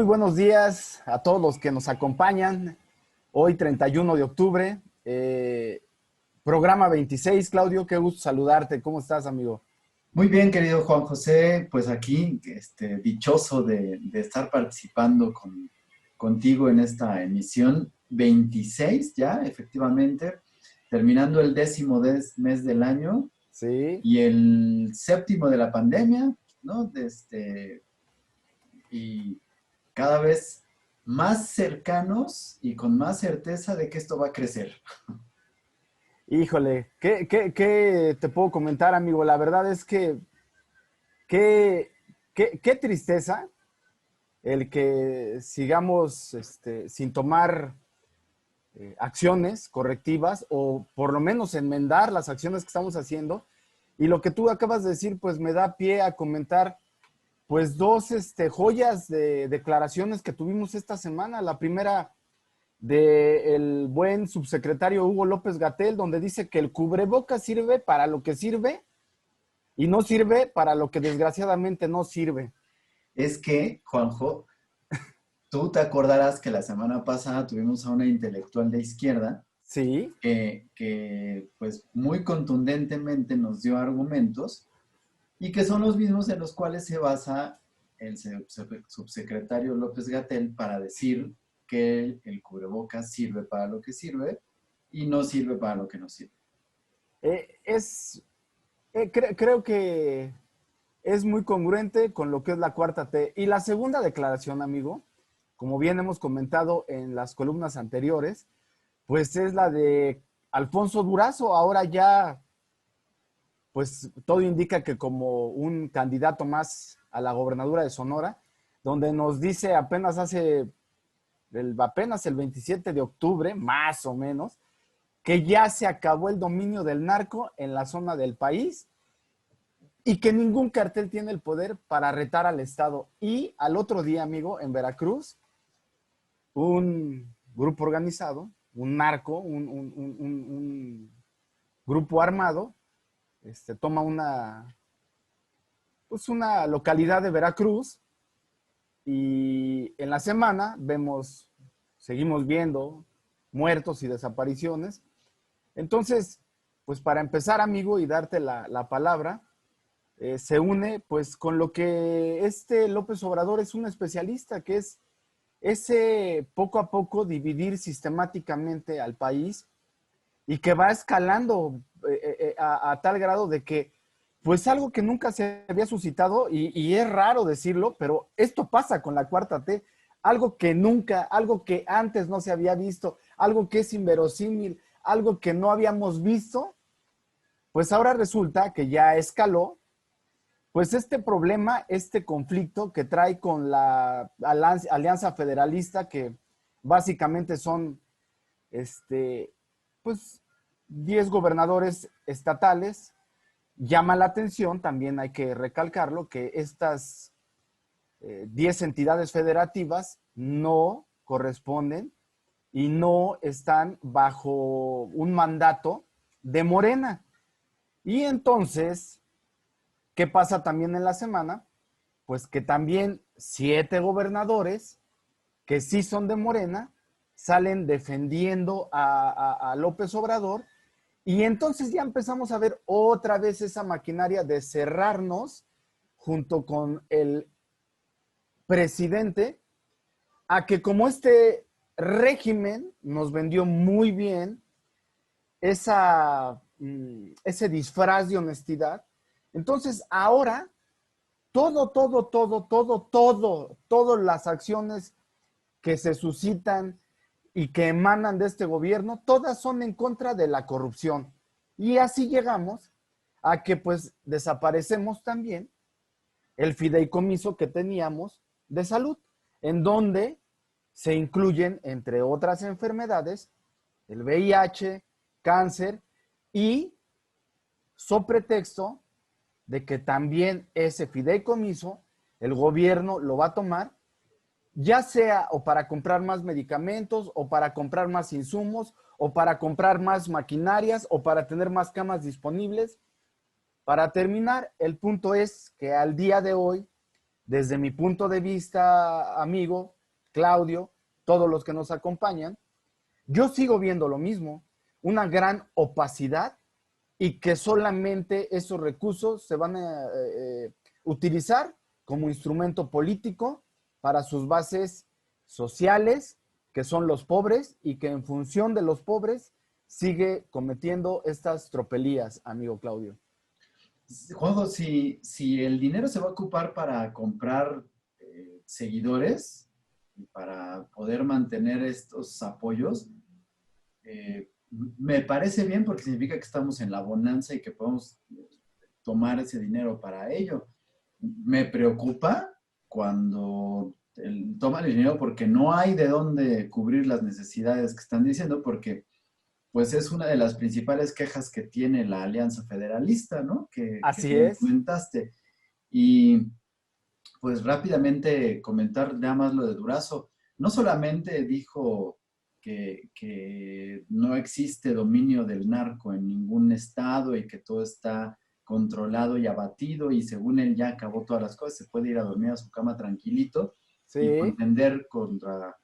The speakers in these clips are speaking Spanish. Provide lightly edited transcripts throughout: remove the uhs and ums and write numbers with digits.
Muy buenos días a todos los que nos acompañan. Hoy, 31 de octubre, programa 26. Claudio, qué gusto saludarte. ¿Cómo estás, amigo? Muy bien, querido Juan José, pues aquí, dichoso de estar participando contigo en esta emisión 26 ya, efectivamente, terminando el mes del año Sí. y el séptimo de la pandemia, ¿no? Y cada vez más cercanos y con más certeza de que esto va a crecer. Híjole, ¿qué te puedo comentar, amigo? La verdad es que qué, qué tristeza el que sigamos sin tomar acciones correctivas o por lo menos enmendar las acciones que estamos haciendo. Y lo que tú acabas de decir, pues me da pie a comentar pues dos joyas de declaraciones que tuvimos esta semana. La primera del buen subsecretario Hugo López Gatell, donde dice que el cubrebocas sirve para lo que sirve y no sirve para lo que desgraciadamente no sirve. Es que, Juanjo, tú te acordarás que la semana pasada tuvimos a una intelectual de izquierda Sí, pues muy contundentemente nos dio argumentos y que son los mismos en los cuales se basa el subsecretario López Gatell para decir que el cubrebocas sirve para lo que sirve y no sirve para lo que no sirve. es, creo que es muy congruente con lo que es la cuarta T. Y la segunda declaración, amigo, como bien hemos comentado en las columnas anteriores, pues es la de Alfonso Durazo, ahora ya, pues todo indica que como un candidato más a la gobernadura de Sonora, donde nos dice apenas el 27 de octubre, más o menos, que ya se acabó el dominio del narco en la zona del país y que ningún cartel tiene el poder para retar al Estado. Y al otro día, amigo, en Veracruz, un grupo organizado, un narco, un grupo armado, toma pues una localidad de Veracruz y en la semana seguimos viendo muertos y desapariciones. Entonces, pues para empezar, amigo, y darte la palabra, se une pues con lo que López Obrador es un especialista, que es ese poco a poco dividir sistemáticamente al país y que va escalando a tal grado de que pues algo que nunca se había suscitado y es raro decirlo, pero esto pasa con la cuarta T, algo que nunca, algo que antes no se había visto, algo que es inverosímil, algo que no habíamos visto, pues ahora resulta que ya escaló pues este problema, este conflicto que trae con la Alianza Federalista, que básicamente son, pues, 10 gobernadores estatales, llama la atención, también hay que recalcarlo, que estas 10 entidades federativas no corresponden y no están bajo un mandato de Morena. Y entonces, ¿qué pasa también en la semana? Pues que también 7 gobernadores que sí son de Morena salen defendiendo a López Obrador y entonces ya empezamos a ver otra vez esa maquinaria de cerrarnos junto con el presidente a que como este régimen nos vendió muy bien ese disfraz de honestidad, entonces ahora todas las acciones que se suscitan y que emanan de este gobierno, todas son en contra de la corrupción. Y así llegamos a que pues desaparecemos también el fideicomiso que teníamos de salud, en donde se incluyen, entre otras enfermedades, el VIH, cáncer y, so pretexto de que también ese fideicomiso el gobierno lo va a tomar, ya sea o para comprar más medicamentos o para comprar más insumos o para comprar más maquinarias o para tener más camas disponibles. Para terminar, el punto es que al día de hoy desde mi punto de vista, amigo, Claudio, todos los que nos acompañan, yo sigo viendo lo mismo, una gran opacidad y que solamente esos recursos se van a utilizar como instrumento político para sus bases sociales, que son los pobres, y que en función de los pobres sigue cometiendo estas tropelías, amigo Claudio. Juanjo, si el dinero se va a ocupar para comprar seguidores, para poder mantener estos apoyos, me parece bien porque significa que estamos en la bonanza y que podemos tomar ese dinero para ello. Me preocupa cuando toman el dinero porque no hay de dónde cubrir las necesidades que están diciendo, porque pues es una de las principales quejas que tiene la Alianza Federalista, ¿no? Que Así bien es. comentaste. Y pues rápidamente comentar nada más lo de Durazo. No solamente dijo que no existe dominio del narco en ningún estado y que todo está controlado y abatido y según él ya acabó todas las cosas, se puede ir a dormir a su cama tranquilito y Sí, contender contra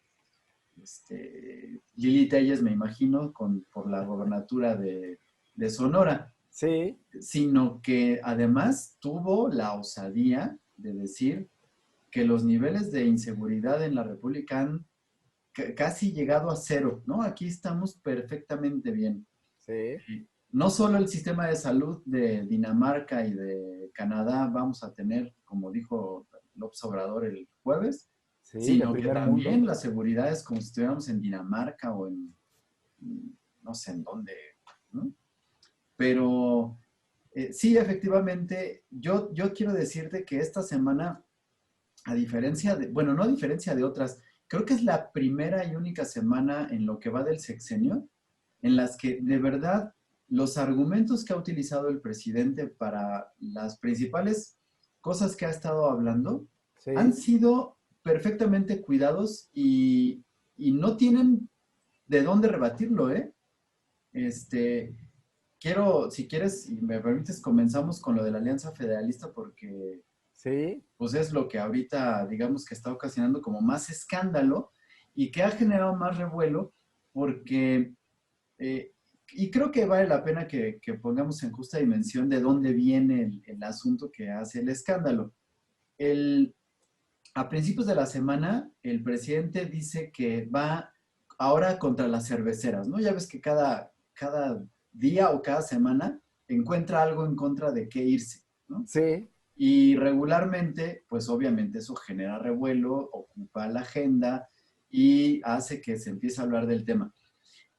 Lili Telles, me imagino, por la gobernatura de Sonora, sí, sino que además tuvo la osadía de decir que los niveles de inseguridad en la República han casi llegado a cero, ¿no? Aquí estamos perfectamente bien. sí, No solo el sistema de salud de Dinamarca y de Canadá vamos a tener, como dijo López Obrador el jueves, sí, de sino que primer mundo. también la seguridad es como si estuviéramos en Dinamarca o en no sé en dónde, ¿no? Pero sí, efectivamente, yo quiero decirte que esta semana, a diferencia de, bueno, no a diferencia de otras, creo que es la primera y única semana en lo que va del sexenio en las que de verdad los argumentos que ha utilizado el presidente para las principales cosas que ha estado hablando han Sí, sido perfectamente cuidados y no tienen de dónde rebatirlo, ¿eh? Este, quiero, si quieres, y me permites, comenzamos con lo de la Alianza Federalista porque sí, pues es lo que ahorita, digamos que está ocasionando como más escándalo y que ha generado más revuelo porque, eh, y creo que vale la pena que pongamos en justa dimensión de dónde viene el asunto que hace el escándalo. El, a principios de la semana, el presidente dice que va ahora contra las cerveceras, ¿no? Ya ves que cada día o cada semana encuentra algo en contra de qué irse, ¿no? sí, Y regularmente, pues obviamente eso genera revuelo, ocupa la agenda y hace que se empiece a hablar del tema.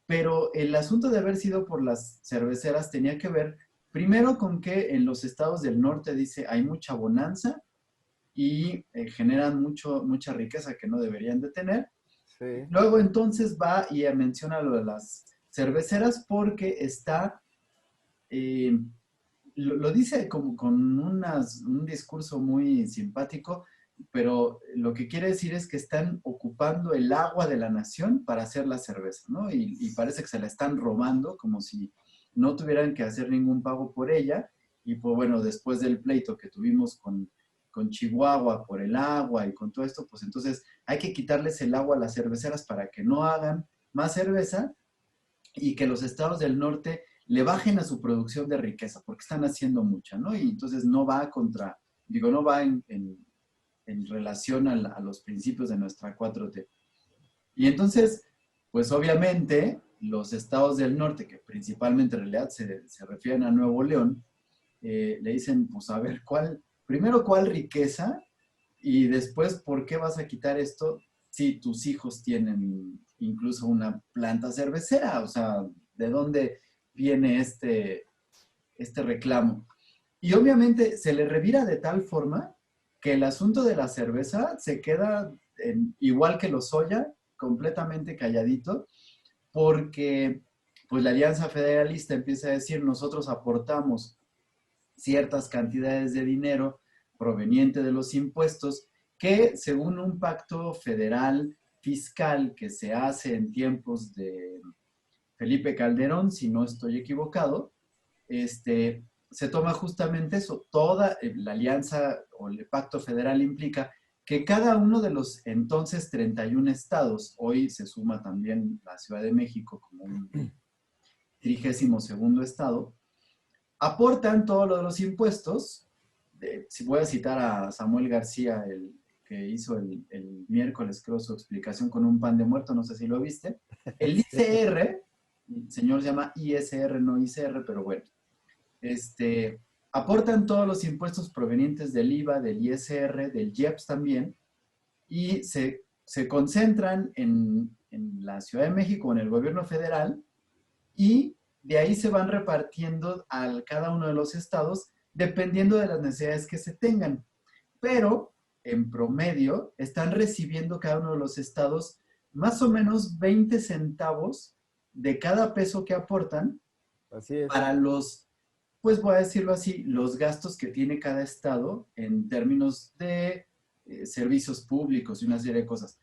Pero el asunto de haber sido por las cerveceras tenía que ver primero con que en los estados del norte dice hay mucha bonanza y generan mucha riqueza que no deberían de tener. sí, Luego entonces va y menciona lo de las cerveceras porque está eh, lo dice como con un discurso muy simpático, pero lo que quiere decir es que están ocupando el agua de la nación para hacer la cerveza, ¿no? Y parece que se la están robando como si no tuvieran que hacer ningún pago por ella. Y pues bueno, después del pleito que tuvimos con Chihuahua por el agua y con todo esto, pues entonces hay que quitarles el agua a las cerveceras para que no hagan más cerveza y que los estados del norte le bajen a su producción de riqueza, porque están haciendo mucha, ¿no? Y entonces no va contra, digo, no va en relación a los principios de nuestra 4T. Y entonces, pues obviamente, los estados del norte, que principalmente en realidad se refieren a Nuevo León, le dicen, pues a ver, primero, ¿cuál riqueza? Y después, ¿por qué vas a quitar esto si tus hijos tienen incluso una planta cervecera? O sea, ¿de dónde viene este reclamo? Y obviamente se le revira de tal forma que el asunto de la cerveza se queda igual que los soya, completamente calladito, porque pues la Alianza Federalista empieza a decir, nosotros aportamos ciertas cantidades de dinero proveniente de los impuestos que según un pacto federal fiscal que se hace en tiempos de Felipe Calderón, si no estoy equivocado, se toma justamente eso. Toda la alianza o el pacto federal implica que cada uno de los entonces 31 estados, hoy se suma también la Ciudad de México como un 32º estado, aportan todo lo de los impuestos. Si voy a citar a Samuel García, el que hizo el miércoles, creo, su explicación con un pan de muerto, no sé si lo viste. El ICR, el señor se llama ISR, no ICR, pero bueno, aportan todos los impuestos provenientes del IVA, del ISR, del IEPS también, y se concentran en la Ciudad de México, en el gobierno federal, y de ahí se van repartiendo a cada uno de los estados dependiendo de las necesidades que se tengan. Pero, en promedio, están recibiendo cada uno de los estados más o menos 20 centavos de cada peso que aportan. Así es. Para los, pues voy a decirlo así, los gastos que tiene cada estado en términos de servicios públicos y una serie de cosas.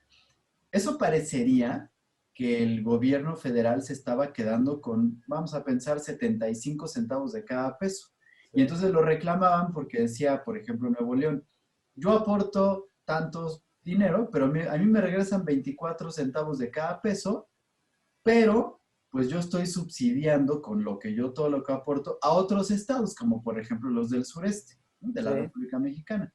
Eso parecería que el gobierno federal se estaba quedando con, vamos a pensar, 75 centavos de cada peso. Y entonces lo reclamaban porque decía, por ejemplo, Nuevo León, yo aporto tantos dinero, pero a mí me regresan 24 centavos de cada peso, pero pues yo estoy subsidiando con todo lo que aporto a otros estados, como por ejemplo los del sureste, ¿no? De la República Mexicana.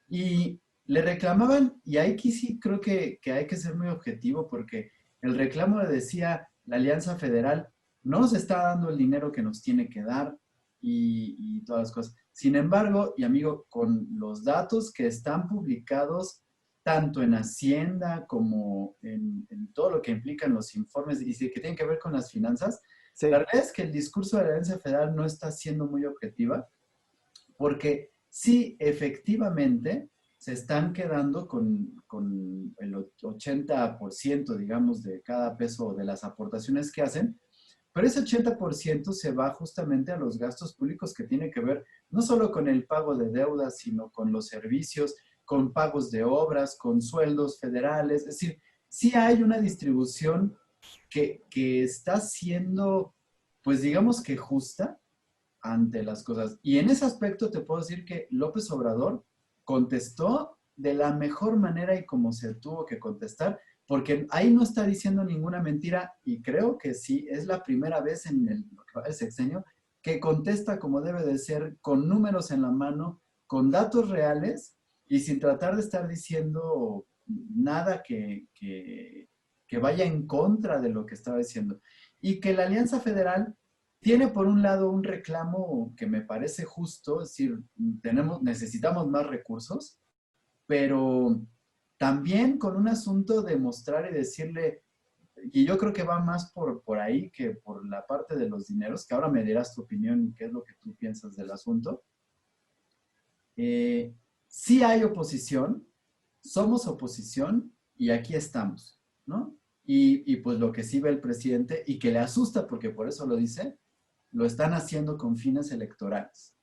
Y le reclamaban, y aquí sí creo que hay que ser muy objetivo, porque el reclamo le decía, la Alianza Federal no nos está dando el dinero que nos tiene que dar y todas las cosas. Sin embargo, y amigo, con los datos que están publicados tanto en Hacienda como en todo lo que implican los informes y que tienen que ver con las finanzas, la verdad es que el discurso de la Alianza Federal no está siendo muy objetiva, porque sí, efectivamente, se están quedando con el 80%, digamos, de cada peso de las aportaciones que hacen, pero ese 80% se va justamente a los gastos públicos que tienen que ver no solo con el pago de deudas, sino con los servicios, con pagos de obras, con sueldos federales. Es decir, sí hay una distribución que está siendo, pues digamos que justa ante las cosas. Y en ese aspecto te puedo decir que López Obrador contestó de la mejor manera y como se tuvo que contestar, porque ahí no está diciendo ninguna mentira y creo que sí, es la primera vez en el sexenio que contesta como debe de ser, con números en la mano, con datos reales y sin tratar de estar diciendo nada que vaya en contra de lo que estaba diciendo. Y que la Alianza Federal tiene por un lado un reclamo que me parece justo, es decir, necesitamos más recursos, pero también con un asunto de mostrar y decirle, y yo creo que va más por ahí que por la parte de los dineros, que ahora me dirás tu opinión y qué es lo que tú piensas del asunto. Sí hay oposición, somos oposición y aquí estamos, ¿no? Y pues lo que sí ve el presidente y que le asusta, porque por eso lo dice, lo están haciendo con fines electorales.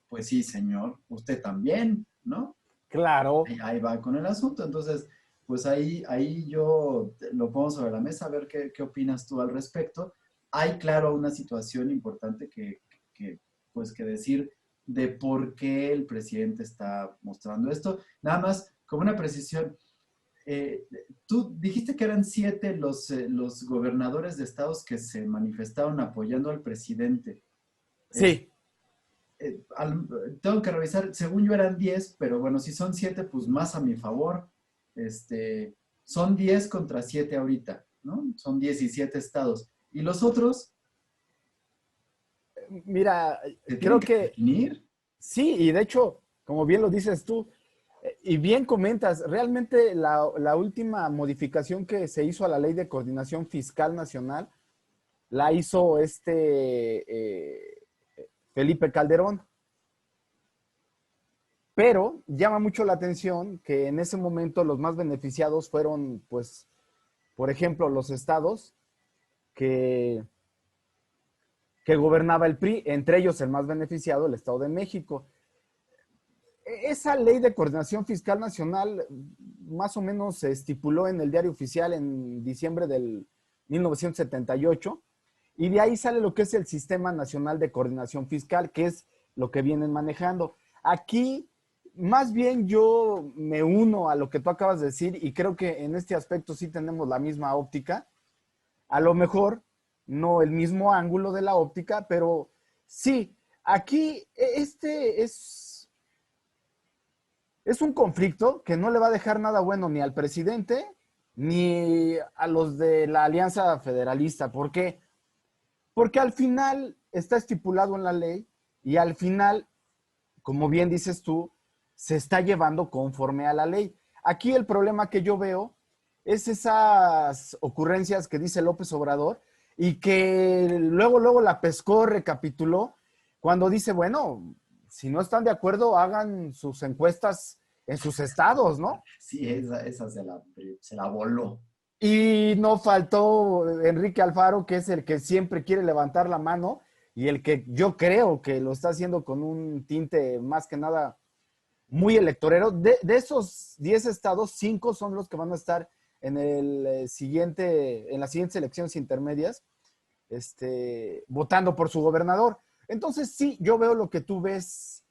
Pues sí, señor, usted también, ¿no? Claro. Ahí va con el asunto. Entonces, pues ahí yo lo pongo sobre la mesa a ver qué opinas tú al respecto. Hay, claro, una situación importante pues que decir de por qué el presidente está mostrando esto. Nada más, como una precisión, tú dijiste que eran 7 los gobernadores de estados que se manifestaron apoyando al presidente. Sí. Tengo que revisar, según yo eran 10, pero bueno, si son 7, pues más a mi favor. Son 10 contra 7 ahorita, ¿no? Son 17 estados. ¿Y los otros? Mira, ¿Se creo tienen que que definir? sí, y de hecho, como bien lo dices tú, y bien comentas, realmente la última modificación que se hizo a la Ley de Coordinación Fiscal Nacional la hizo Felipe Calderón. Pero llama mucho la atención que en ese momento los más beneficiados fueron, pues, por ejemplo, los estados que, que gobernaba el PRI, entre ellos el más beneficiado, el Estado de México. Esa ley de coordinación fiscal nacional más o menos se estipuló en el diario oficial en diciembre del 1978 Y de ahí sale lo que es el Sistema Nacional de Coordinación Fiscal, que es lo que vienen manejando. Aquí, más bien yo me uno a lo que tú acabas de decir y creo que en este aspecto sí tenemos la misma óptica. A lo mejor no el mismo ángulo de la óptica, pero sí, aquí es un conflicto que no le va a dejar nada bueno ni al presidente ni a los de la Alianza Federalista. ¿Por qué? Porque al final está estipulado en la ley y al final, como bien dices tú, se está llevando conforme a la ley. Aquí el problema que yo veo es esas ocurrencias que dice López Obrador y que luego la pescó, recapituló, cuando dice, bueno, si no están de acuerdo, hagan sus encuestas en sus estados, ¿no? Sí, esa se la voló. Y no faltó Enrique Alfaro, que es el que siempre quiere levantar la mano y el que yo creo que lo está haciendo con un tinte más que nada muy electorero. De esos 10 estados, 5 son los que van a estar en el siguiente, en las siguientes elecciones intermedias, votando por su gobernador. Entonces, sí, yo veo lo que tú ves,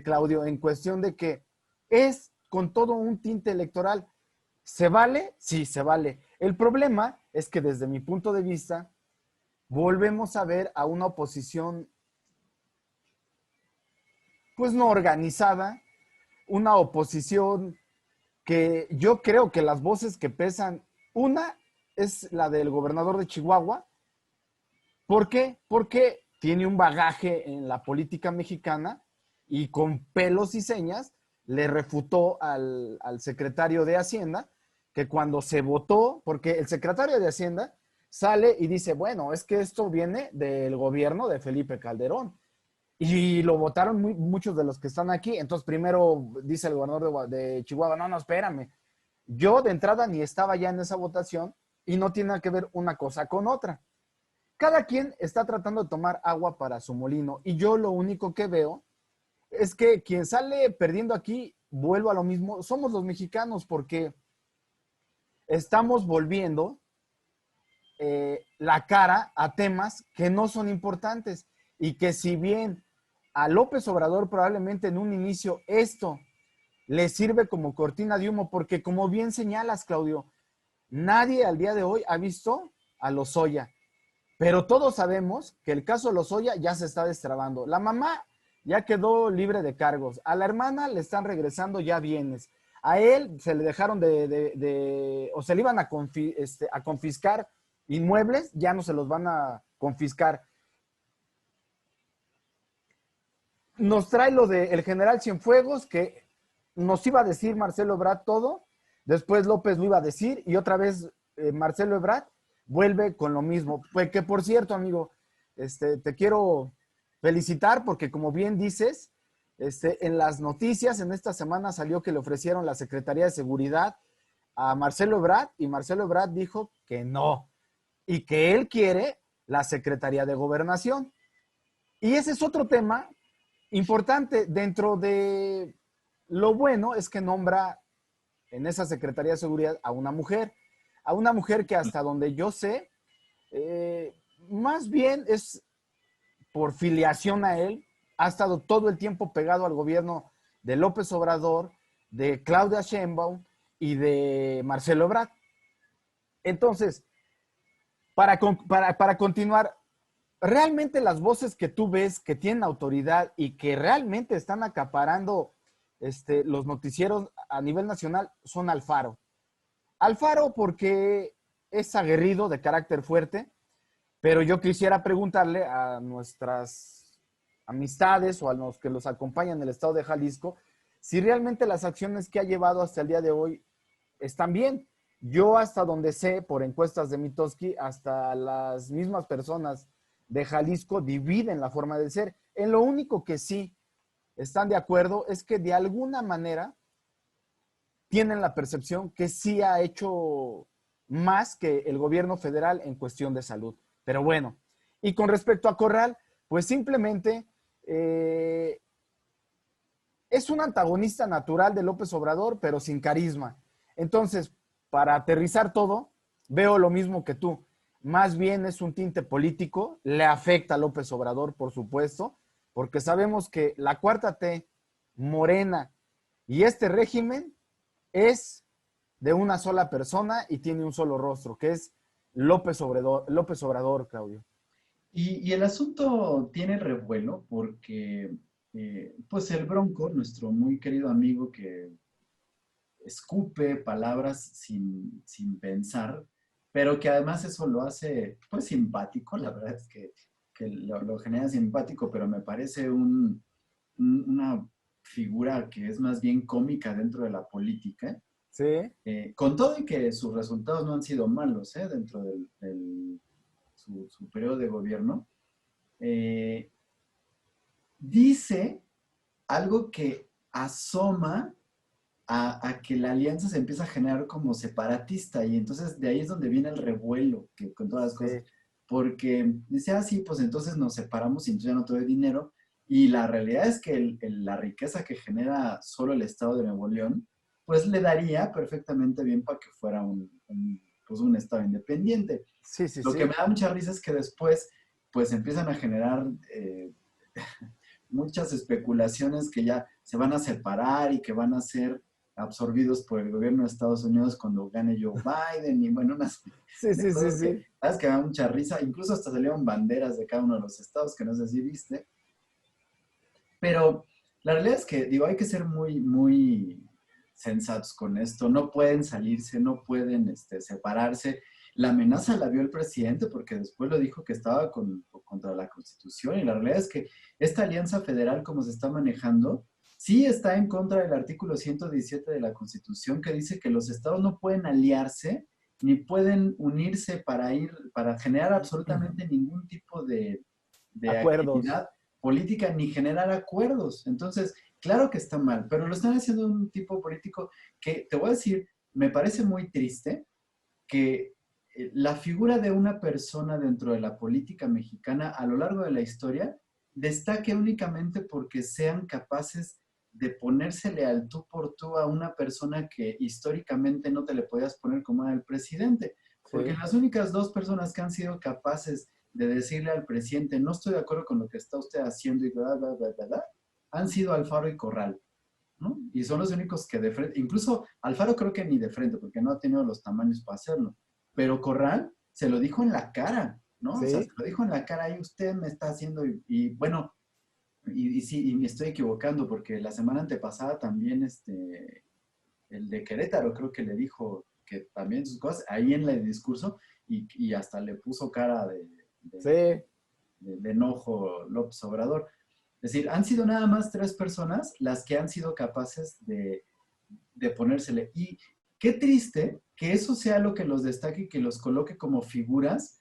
Claudio, en cuestión de que es con todo un tinte electoral. ¿Se vale? Sí, se vale. El problema es que desde mi punto de vista, volvemos a ver a una oposición, pues no organizada, una oposición que yo creo que las voces que pesan, una es la del gobernador de Chihuahua. ¿Por qué? Porque tiene un bagaje en la política mexicana y con pelos y señas le refutó al secretario de Hacienda que cuando se votó, porque el secretario de Hacienda sale y dice, bueno, es que esto viene del gobierno de Felipe Calderón. Y lo votaron muchos de los que están aquí. Entonces, primero dice el gobernador de Chihuahua, no, espérame. Yo de entrada ni estaba ya en esa votación y no tiene nada que ver una cosa con otra. Cada quien está tratando de tomar agua para su molino y yo lo único que veo es que quien sale perdiendo aquí, vuelvo a lo mismo, somos los mexicanos porque estamos volviendo la cara a temas que no son importantes y que si bien a López Obrador probablemente en un inicio esto le sirve como cortina de humo, porque como bien señalas, Claudio, nadie al día de hoy ha visto a Lozoya, pero todos sabemos que el caso Lozoya ya se está destrabando. La mamá ya quedó libre de cargos, a la hermana le están regresando ya bienes, a él se le dejaron o se le iban a confiscar inmuebles, ya no se los van a confiscar. Nos trae lo del general Cienfuegos, que nos iba a decir Marcelo Ebrard todo, después López lo iba a decir, y otra vez Marcelo Ebrard vuelve con lo mismo. Pues que por cierto, amigo, te quiero felicitar porque como bien dices, en las noticias en esta semana salió que le ofrecieron la Secretaría de Seguridad a Marcelo Ebrard y Marcelo Ebrard dijo que no y que él quiere la Secretaría de Gobernación. Y ese es otro tema importante. Dentro de lo bueno es que nombra en esa Secretaría de Seguridad a una mujer que hasta donde yo sé, más bien es por filiación a él, ha estado todo el tiempo pegado al gobierno de López Obrador, de Claudia Sheinbaum y de Marcelo Ebrard. Entonces, para continuar, realmente las voces que tú ves que tienen autoridad y que realmente están acaparando los noticieros a nivel nacional son Alfaro. Alfaro porque es aguerrido, de carácter fuerte, pero yo quisiera preguntarle a nuestras amistades o a los que los acompañan en el estado de Jalisco si realmente las acciones que ha llevado hasta el día de hoy están bien. Yo hasta donde sé, por encuestas de Mitofsky, hasta las mismas personas de Jalisco dividen la forma de ser. En lo único que sí están de acuerdo es que de alguna manera tienen la percepción que sí ha hecho más que el gobierno federal en cuestión de salud. Pero bueno, y con respecto a Corral, pues simplemente es un antagonista natural de López Obrador, pero sin carisma. Entonces, para aterrizar todo, veo lo mismo que tú. más bien es un tinte político, le afecta a López Obrador, por supuesto, porque sabemos que la cuarta T, Morena y este régimen es de una sola persona y tiene un solo rostro, que es López Obrador, Claudio. Y el asunto tiene revuelo porque, pues el Bronco, nuestro muy querido amigo que escupe palabras sin pensar, pero que además eso lo hace, pues, simpático, la verdad es que lo genera simpático, pero me parece una figura que es más bien cómica dentro de la política, Sí, con todo y que sus resultados no han sido malos, dentro su periodo de gobierno, eh, dice algo que asoma a que la alianza se empieza a generar como separatista y entonces de ahí es donde viene el revuelo que, con todas las cosas. sí. Porque dice, ah, sí, pues entonces nos separamos y entonces ya no te doy dinero. Y la realidad es que la riqueza que genera solo el Estado de Nuevo León, pues le daría perfectamente bien para que fuera pues un Estado independiente. Sí, sí, Lo que sí. me da mucha risa es que después, pues empiezan a generar muchas especulaciones que ya se van a separar y que van a ser absorbidos por el gobierno de Estados Unidos cuando gane Joe Biden y bueno, unas Sí, de sí, sí, cosas que, sí. sabes que me da mucha risa, incluso hasta salieron banderas de cada uno de los estados, que no sé si viste, pero la realidad es que, digo, hay que ser muy, muy sensatos con esto, no pueden salirse, no pueden separarse. La amenaza la vio el presidente porque después lo dijo que estaba contra la Constitución y la realidad es que esta alianza federal como se está manejando, sí está en contra del artículo 117 de la Constitución que dice que los estados no pueden aliarse ni pueden unirse para generar absolutamente ningún tipo de Acuerdos. actividad política ni generar acuerdos. Entonces, claro que está mal, pero lo están haciendo un tipo político que, te voy a decir, me parece muy triste que la figura de una persona dentro de la política mexicana a lo largo de la historia destaque únicamente porque sean capaces de ponérsele al tú por tú a una persona que históricamente no te le podías poner como era el presidente. Porque Sí, las únicas dos personas que han sido capaces de decirle al presidente, no estoy de acuerdo con lo que está usted haciendo y bla, bla, bla, bla, bla, han sido Alfaro y Corral. ¿No? Y son los únicos que de frente, incluso Alfaro creo que ni de frente, porque no ha tenido los tamaños para hacerlo, pero Corral se lo dijo en la cara, ¿no? O sea, se sí. lo dijo en la cara y usted me está haciendo, y bueno, y sí, y me estoy equivocando, porque la semana antepasada también el de Querétaro creo que le dijo que también sus cosas, ahí en el discurso, y hasta le puso cara Sí, de enojo López Obrador. Es decir, han sido nada más tres personas las que han sido capaces de ponérsele. Y qué triste que eso sea lo que los destaque y que los coloque como figuras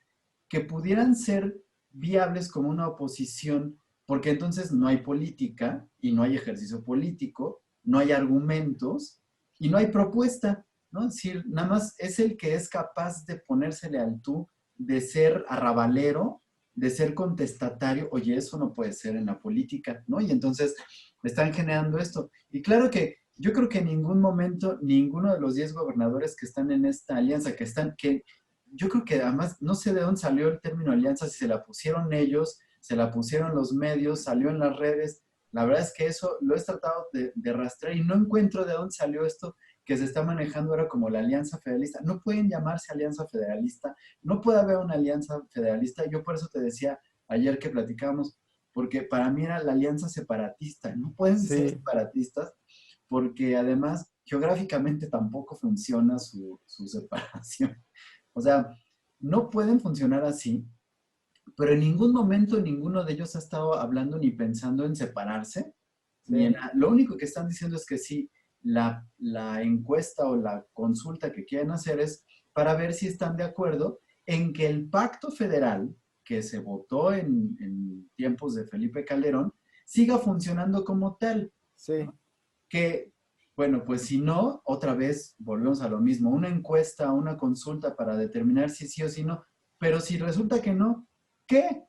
que pudieran ser viables como una oposición, porque entonces no hay política y no hay ejercicio político, no hay argumentos y no hay propuesta, ¿no? Es decir, nada más es el que es capaz de ponérsele al tú, de ser arrabalero, de ser contestatario, oye, eso no puede ser en la política, ¿no? Y entonces están generando esto. Y claro que yo creo que en ningún momento ninguno de los 10 gobernadores que están en esta alianza, que yo creo que además no sé de dónde salió el término alianza, si se la pusieron ellos, se la pusieron los medios, salió en las redes. La verdad es que eso lo he tratado de rastrear y no encuentro de dónde salió esto que se está manejando ahora como la alianza federalista. No pueden llamarse alianza federalista, no puede haber una alianza federalista. Yo por eso te decía ayer que platicábamos, porque para mí era la alianza separatista. No pueden ser sí. separatistas porque además geográficamente tampoco funciona su separación. O sea, no pueden funcionar así, pero en ningún momento ninguno de ellos ha estado hablando ni pensando en separarse, ni en, Sí, lo único que están diciendo es que sí, la encuesta o la consulta que quieren hacer es para ver si están de acuerdo en que el pacto federal que se votó en tiempos de Felipe Calderón siga funcionando como tal, sí, ¿no? Que, bueno, pues si no, otra vez volvemos a lo mismo, una encuesta, una consulta para determinar si sí o si no, pero si resulta que no, ¿qué?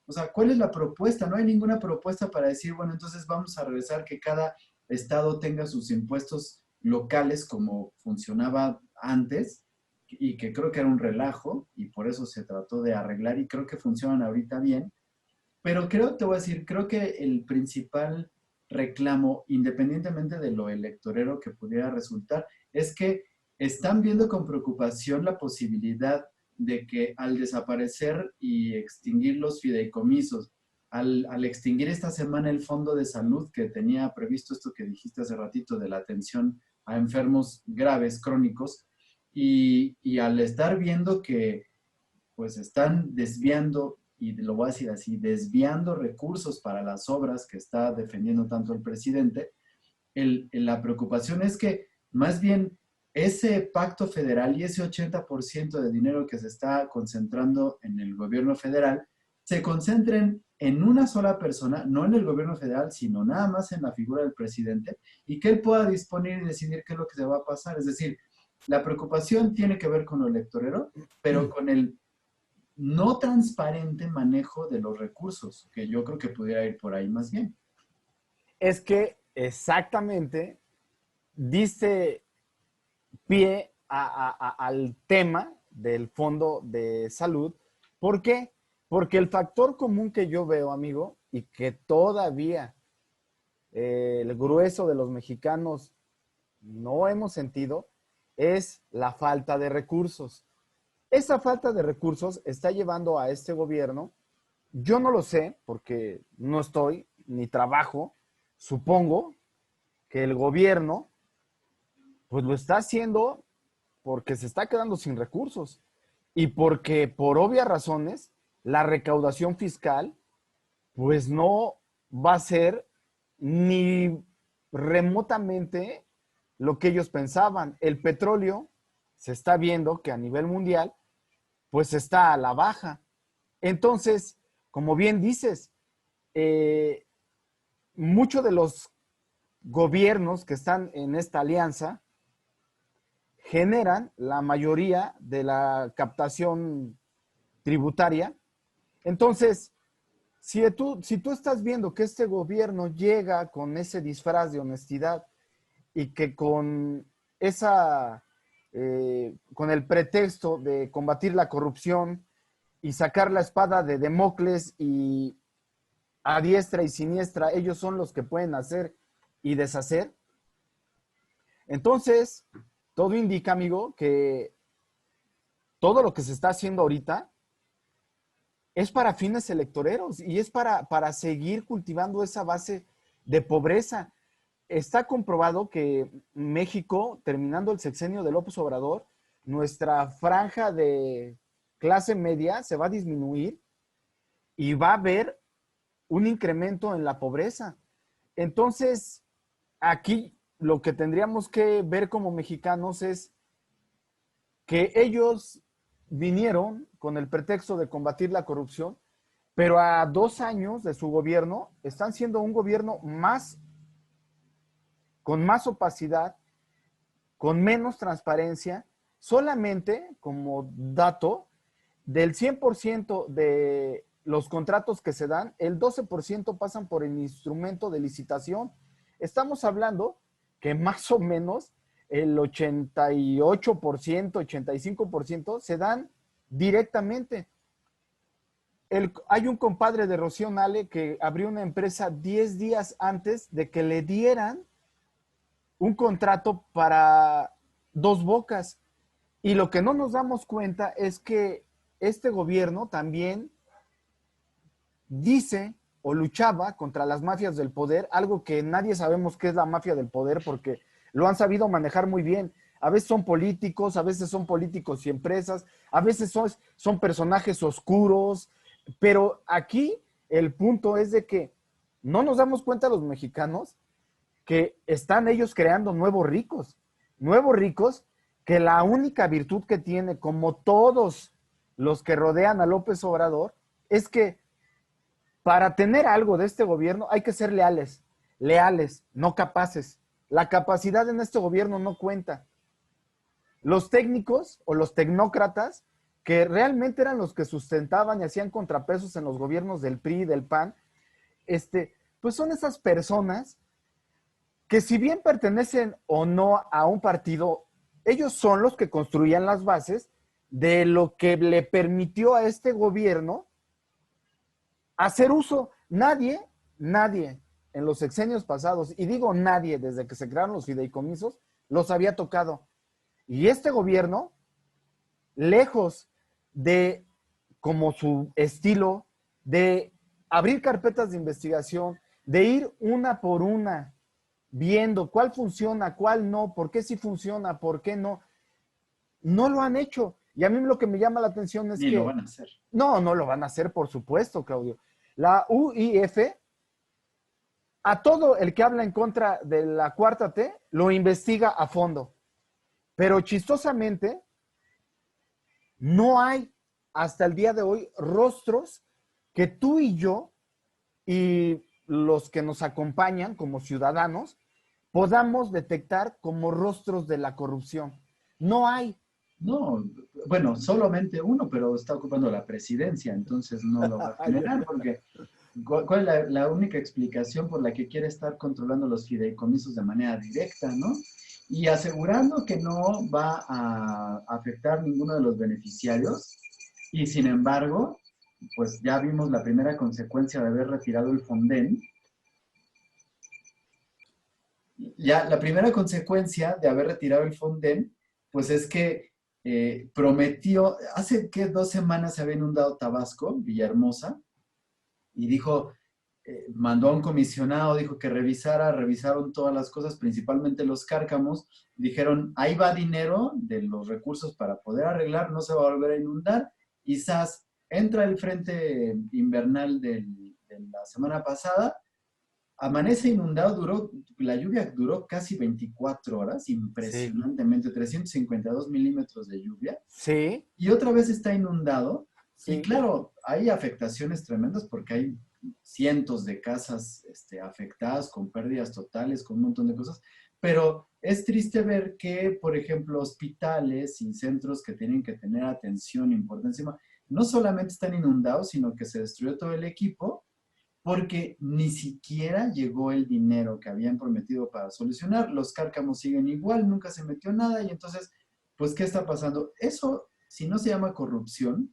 O sea, ¿cuál es la propuesta? No hay ninguna propuesta para decir, bueno, entonces vamos a regresar que cada estado tenga sus impuestos locales como funcionaba antes, y que creo que era un relajo y por eso se trató de arreglar y creo que funcionan ahorita bien. Pero creo, te voy a decir, creo que el principal reclamo, independientemente de lo electorero que pudiera resultar, es que están viendo con preocupación la posibilidad de que al desaparecer y extinguir los fideicomisos, al extinguir esta semana el fondo de salud que tenía previsto esto que dijiste hace ratito de la atención a enfermos graves, crónicos, y al estar viendo que pues están desviando, y lo voy a decir así, desviando recursos para las obras que está defendiendo tanto el presidente, la preocupación es que más bien ese pacto federal y ese 80% de dinero que se está concentrando en el gobierno federal se concentren en una sola persona, no en el gobierno federal, sino nada más en la figura del presidente y que él pueda disponer y decidir qué es lo que se va a pasar. Es decir, la preocupación tiene que ver con lo electorero, pero con el no transparente manejo de los recursos, que yo creo que pudiera ir por ahí más bien. Es que exactamente diste pie al tema del Fondo de Salud. ¿Por qué? Porque el factor común que yo veo, amigo, y que todavía el grueso de los mexicanos no hemos sentido, es la falta de recursos. Esa falta de recursos está llevando a este gobierno, yo no lo sé porque no estoy ni trabajo, supongo que el gobierno pues lo está haciendo porque se está quedando sin recursos y porque por obvias razones la recaudación fiscal pues no va a ser ni remotamente lo que ellos pensaban. El petróleo se está viendo que a nivel mundial pues está a la baja. Entonces, como bien dices, eh, muchos de los gobiernos que están en esta alianza generan la mayoría de la captación tributaria. Entonces, si tú estás viendo que este gobierno llega con ese disfraz de honestidad y que con con el pretexto de combatir la corrupción y sacar la espada de Damocles y a diestra y siniestra, ellos son los que pueden hacer y deshacer. Entonces, todo indica, amigo, que todo lo que se está haciendo ahorita es para fines electoreros y es para seguir cultivando esa base de pobreza. Está comprobado que México, terminando el sexenio de López Obrador, nuestra franja de clase media se va a disminuir y va a haber un incremento en la pobreza. Entonces, aquí lo que tendríamos que ver como mexicanos es que ellos vinieron con el pretexto de combatir la corrupción, pero a 2 años de su gobierno están siendo un gobierno con más opacidad, con menos transparencia. Solamente como dato, del 100% de los contratos que se dan, el 12% pasan por el instrumento de licitación. Estamos hablando que más o menos el 88%, 85% se dan directamente. Hay un compadre de Rocío Nale que abrió una empresa 10 días antes de que le dieran un contrato para Dos Bocas. Y lo que no nos damos cuenta es que este gobierno también dice o luchaba contra las mafias del poder, algo que nadie sabemos qué es la mafia del poder porque lo han sabido manejar muy bien. A veces son políticos, a veces son políticos y empresas, a veces son personajes oscuros, pero aquí el punto es de que no nos damos cuenta los mexicanos que están ellos creando nuevos ricos que la única virtud que tiene, como todos los que rodean a López Obrador, es que para tener algo de este gobierno hay que ser leales, no capaces. La capacidad en este gobierno no cuenta. Los técnicos o los tecnócratas, que realmente eran los que sustentaban y hacían contrapesos en los gobiernos del PRI y del PAN, pues son esas personas que si bien pertenecen o no a un partido, ellos son los que construían las bases de lo que le permitió a este gobierno hacer uso. Nadie en los sexenios pasados, y digo nadie desde que se crearon los fideicomisos, los había tocado. Y este gobierno, lejos de, como su estilo, de abrir carpetas de investigación, de ir una por una, viendo cuál funciona, cuál no, por qué sí funciona, por qué no, no lo han hecho. Y a mí lo que me llama la atención es Ni lo que van a hacer. no lo van a hacer, por supuesto, Claudio. La UIF, a todo el que habla en contra de la cuarta T, lo investiga a fondo. Pero chistosamente, no hay hasta el día de hoy rostros que tú y yo y los que nos acompañan como ciudadanos podamos detectar como rostros de la corrupción. No hay. No, bueno, solamente uno, pero está ocupando la presidencia, entonces no lo va a generar, porque ¿cuál es la única explicación por la que quiere estar controlando los fideicomisos de manera directa, ¿no? Y asegurando que no va a afectar ninguno de los beneficiarios, y sin embargo, pues ya vimos la primera consecuencia de haber retirado el Fonden. Ya la primera consecuencia de haber retirado el Fonden, pues es que prometió, hace que 2 semanas se había inundado Tabasco, Villahermosa, y dijo, mandó a un comisionado, dijo que revisaron todas las cosas, principalmente los cárcamos, dijeron, ahí va dinero de los recursos para poder arreglar, no se va a volver a inundar, quizás entra el frente invernal de la semana pasada, amanece inundado, la lluvia duró casi 24 horas, Sí. impresionantemente, 352 milímetros de lluvia, Sí, y otra vez está inundado, y sí. claro, hay afectaciones tremendas porque hay cientos de casas afectadas con pérdidas totales, con un montón de cosas, pero es triste ver que, por ejemplo, hospitales y centros que tienen que tener atención importantísima, no solamente están inundados, sino que se destruyó todo el equipo porque ni siquiera llegó el dinero que habían prometido para solucionar. Los cárcamos siguen igual, nunca se metió nada y entonces, pues, ¿qué está pasando? Eso, si no se llama corrupción,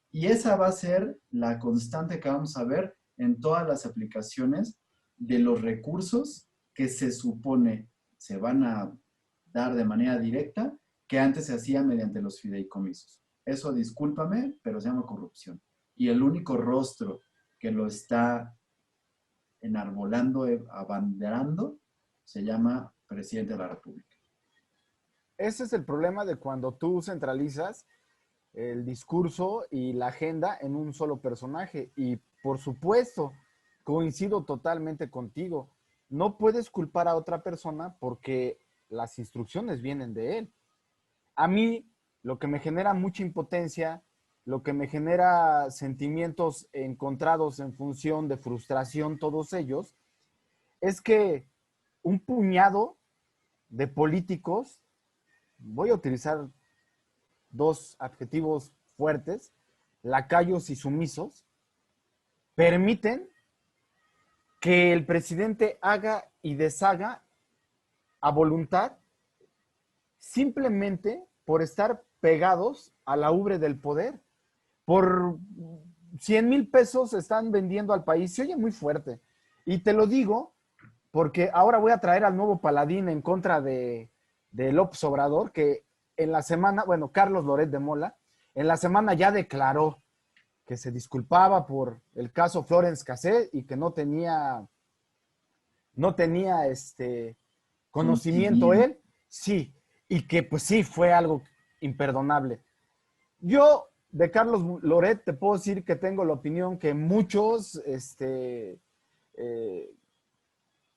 y esa va a ser la constante que vamos a ver en todas las aplicaciones de los recursos que se supone se van a dar de manera directa, que antes se hacía mediante los fideicomisos. Eso, discúlpame, pero se llama corrupción. Y el único rostro que lo está enarbolando, abanderando, se llama presidente de la República. Ese es el problema de cuando tú centralizas el discurso y la agenda en un solo personaje. Y por supuesto, coincido totalmente contigo. No puedes culpar a otra persona porque las instrucciones vienen de él. A mí, lo que me genera mucha impotencia, lo que me genera sentimientos encontrados en función de frustración, todos ellos, es que un puñado de políticos, voy a utilizar dos adjetivos fuertes, lacayos y sumisos, permiten que el presidente haga y deshaga a voluntad simplemente por estar pegados a la ubre del poder. Por 100,000 pesos están vendiendo al país. Se oye muy fuerte. Y te lo digo porque ahora voy a traer al nuevo paladín en contra de López Obrador, que en la semana, bueno, Carlos Loret de Mola, en la semana ya declaró que se disculpaba por el caso Florence Cassé y que no tenía conocimiento Conocimiento. él, sí, y que pues sí fue algo imperdonable. Yo de Carlos Loret te puedo decir que tengo la opinión que muchos eh,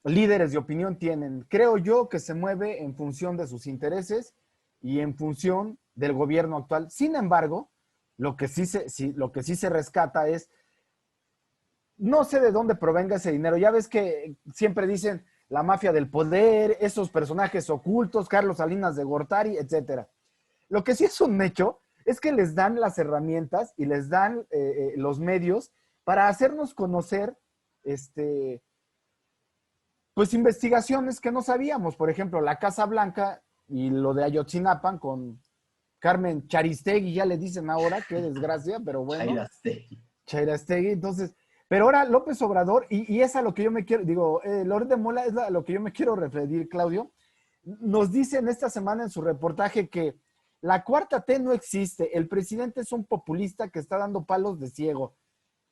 líderes de opinión tienen. Creo yo que se mueve en función de sus intereses y en función del gobierno actual. Sin embargo, lo que sí se rescata es, no sé de dónde provenga ese dinero. Ya ves que siempre dicen la mafia del poder, esos personajes ocultos, Carlos Salinas de Gortari, etcétera. Lo que sí es un hecho es que les dan las herramientas y les dan los medios para hacernos conocer pues investigaciones que no sabíamos. Por ejemplo, la Casa Blanca y lo de Ayotzinapa con Carmen Charistegui, ya le dicen ahora, qué desgracia, pero bueno. Chairastegui, entonces, pero ahora López Obrador, y es a lo que yo me quiero, digo, Loret de Mola es a lo que yo me quiero referir, Claudio, nos dicen esta semana en su reportaje que la cuarta T no existe, el presidente es un populista que está dando palos de ciego,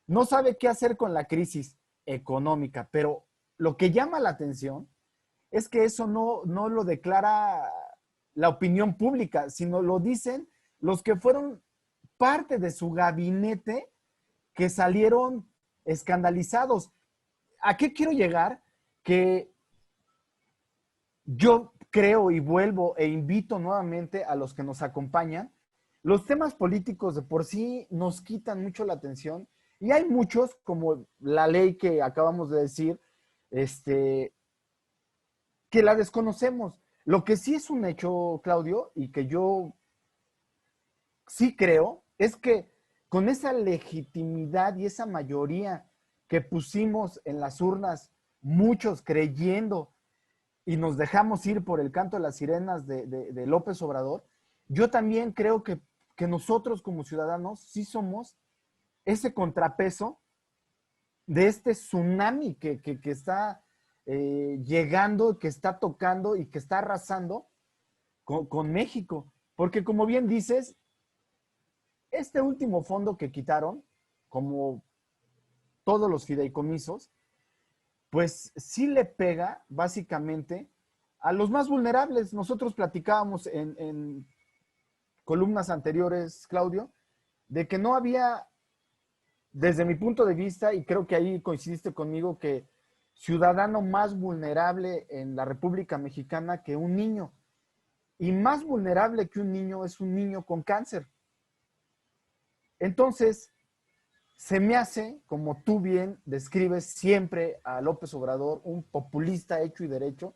no sabe qué hacer con la crisis económica, pero lo que llama la atención es que eso no lo declara la opinión pública, sino lo dicen los que fueron parte de su gabinete que salieron escandalizados. ¿A qué quiero llegar? Que yo creo y vuelvo e invito nuevamente a los que nos acompañan. Los temas políticos de por sí nos quitan mucho la atención y hay muchos, como la ley que acabamos de decir, que la desconocemos. Lo que sí es un hecho, Claudio, y que yo sí creo, es que con esa legitimidad y esa mayoría que pusimos en las urnas, muchos creyendo y nos dejamos ir por el canto de las sirenas de López Obrador, yo también creo que nosotros como ciudadanos sí somos ese contrapeso de este tsunami que está llegando, que está tocando y que está arrasando con México. Porque como bien dices, este último fondo que quitaron, como todos los fideicomisos, pues sí le pega básicamente a los más vulnerables. Nosotros platicábamos en columnas anteriores, Claudio, de que no había, desde mi punto de vista, y creo que ahí coincidiste conmigo, que ciudadano más vulnerable en la República Mexicana que un niño. Y más vulnerable que un niño es un niño con cáncer. Entonces, se me hace, como tú bien describes siempre a López Obrador, un populista hecho y derecho,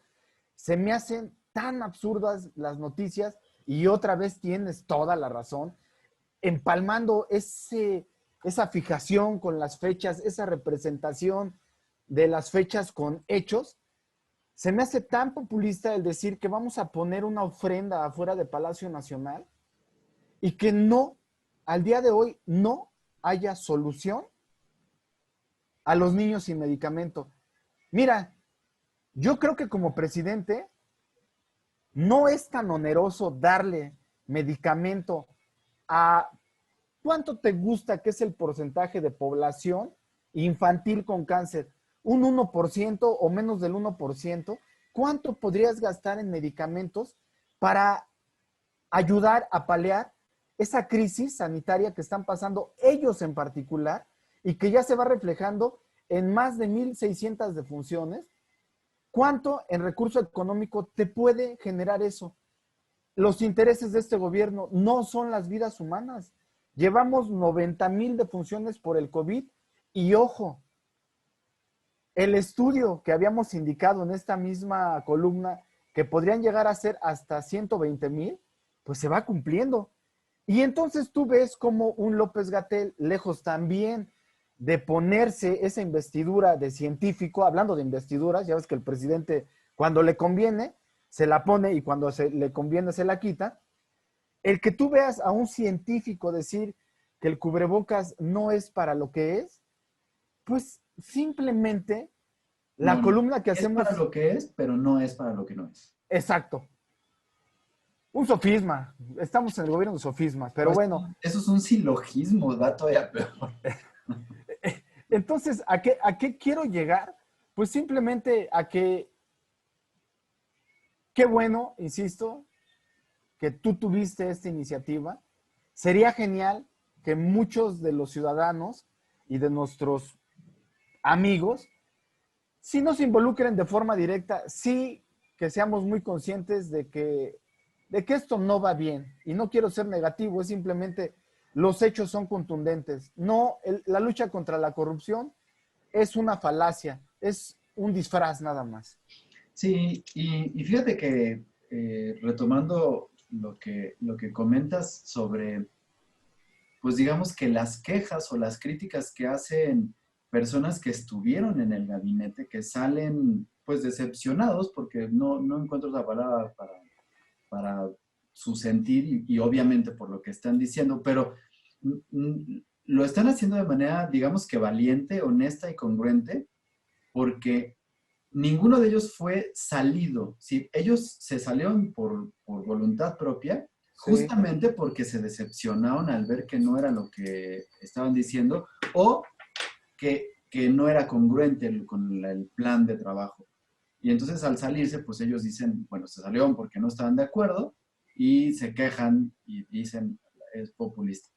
se me hacen tan absurdas las noticias y otra vez tienes toda la razón, empalmando esa fijación con las fechas, esa representación de las fechas con hechos. Se me hace tan populista el decir que vamos a poner una ofrenda afuera de Palacio Nacional y que no, al día de hoy, no haya solución a los niños sin medicamento. Mira, yo creo que como presidente no es tan oneroso darle medicamento a cuánto te gusta que es el porcentaje de población infantil con cáncer, un 1% o menos del 1%. ¿Cuánto podrías gastar en medicamentos para ayudar a paliar esa crisis sanitaria que están pasando ellos en particular y que ya se va reflejando en más de 1,600 defunciones? ¿Cuánto en recurso económico te puede generar eso? Los intereses de este gobierno no son las vidas humanas. Llevamos 90,000 defunciones por el COVID y ojo, el estudio que habíamos indicado en esta misma columna que podrían llegar a ser hasta 120,000, pues se va cumpliendo. Y entonces tú ves como un López-Gatell, lejos también de ponerse esa investidura de científico, hablando de investiduras, ya ves que el presidente cuando le conviene se la pone y cuando le conviene se la quita. El que tú veas a un científico decir que el cubrebocas no es para lo que es, pues simplemente la No, columna que es hacemos... para lo que es, pero no es para lo que no es. Exacto. Un sofisma. Estamos en el gobierno de sofismas, pero Pues, bueno. eso es un silogismo, da todavía peor. Entonces, ¿a qué quiero llegar? Pues simplemente a que, qué bueno, insisto, que tú tuviste esta iniciativa. Sería genial que muchos de los ciudadanos y de nuestros amigos sí nos involucren de forma directa, sí que seamos muy conscientes de que esto no va bien. Y no quiero ser negativo, es simplemente los hechos son contundentes. No, la lucha contra la corrupción es una falacia, es un disfraz nada más. Sí, y fíjate que retomando lo que comentas sobre, pues digamos que las quejas o las críticas que hacen personas que estuvieron en el gabinete, que salen pues decepcionados, porque no encuentro otra palabra para su sentir y obviamente por lo que están diciendo, pero lo están haciendo de manera, digamos que valiente, honesta y congruente, porque ninguno de ellos fue salido. ¿Sí? Ellos se salieron por voluntad propia, Sí, justamente porque se decepcionaron al ver que no era lo que estaban diciendo o que no era congruente con el plan de trabajo. Y entonces al salirse, pues ellos dicen, bueno, se salieron porque no estaban de acuerdo y se quejan y dicen, es populista.